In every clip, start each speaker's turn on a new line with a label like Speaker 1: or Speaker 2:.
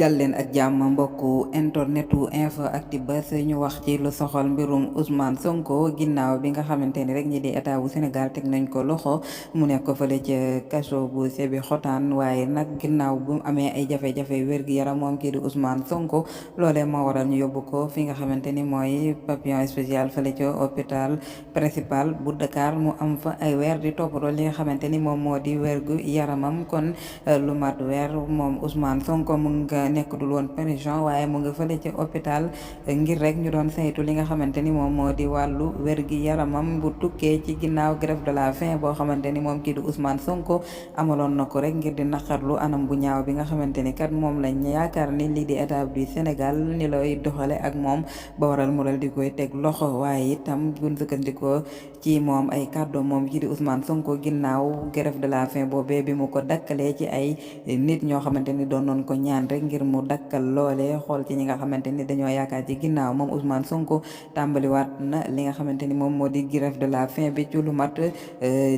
Speaker 1: dal leen ak jàmm mbokku internetu info Actubuzz ñu wax ci lu soxal mbirum Ousmane Sonko ginnaaw bi nga xamante ni rek ñi di état bu Sénégal teg nañ ko loxo mu nekk ko fële ca kaso bu Sébikotane waaye nag ginnaaw bu amee ay jafe-jafe wér-gu-yaram moom kii di Ousmane Sonko loolee moo waral ñu yóbbu ko fi nga xamante ni mooy pavillon spécial fële ca hôpital principal bu Dakar mu am fa ay weer di toppatoo li nga xamante ni moom moo di wér-gu-yaramam kon lu mat weer moom Ousmane Sonko mu nga nekk dul woon prison waaye mu nga fële ci hôpital ngir rek ñu doon saytu li nga xamante ni moom moo di wàllu wér-gi-yaramam bu tukkee ci ginnaaw grève de la faim boo xamante ni moom kii di Ousmane Sonko amaloon na ko rek ngir di naqarlu anam bu ñaaw bi nga xamante ni kat moom lañ yaakaar ni lii di état du Sénégal ni lay doxale ak moom ba waral mu dal di koy teg loxo waaye itam buñ sukkandikoo ci moom ay kàddu moom kii di Ousmane Sonko ginnaaw grève de la faim boobee bi mu ko dakkalee ci ay nit ñoo xamante ni doon noon ko ñaan rek ngir mu dakkal loole xool ci ñi nga xamante ni dañoo yaakaar ci ginnaaw moom Ousmane Sonko tàmbaliwaat na li nga xamante ni moom moo di grève de la faim bi ci lu mat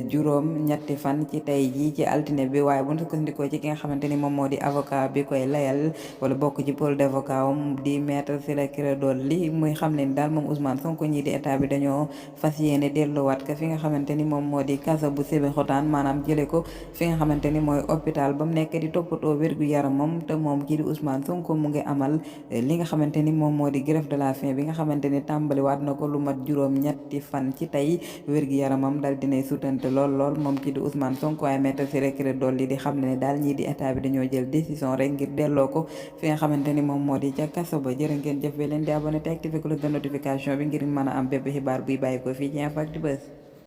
Speaker 1: juróom ñetti fan ci tey jii ci altine bi waaye bu ñu sukkandikoo ci ki nga xamante ni moom moo di avocat bi koy layal wala bokk ci pôle d'avocat am di maître Ciré Clédor Ly muy xam ne ni daal moom Ousmane Sonko ñii di état bi dañoo fas yéene delluwaat ka fi nga xamante ni moom moo di kaso bu Sébikotane maanaam jële ko fi nga xamante ni mooy hôpital ba mu nekk di toppatoo wér-gu-yaramam te moom kii di Ousmane Sonko mu ngi amal li nga xamante ni moom moo di grève de la faim bi nga xamante ni tàmbaliwaat na ko lu mat juróom ñetti fan ci tey wér-gu-yaramam dal dinay sutante lool moom kii di Ousmane Sonko waaye maître Ciré Clédor Ly di xam ne daal ñii di état bi dañoo jël décision rek ngir delloo ko fi nga xamante ni moom moo di ca kaso ba jërë ngeen jëf be leen di abonné te activé cloche de notification bi ngir mën a am bépp xibaar buy bàyyi ko fii ci Info Actubuzz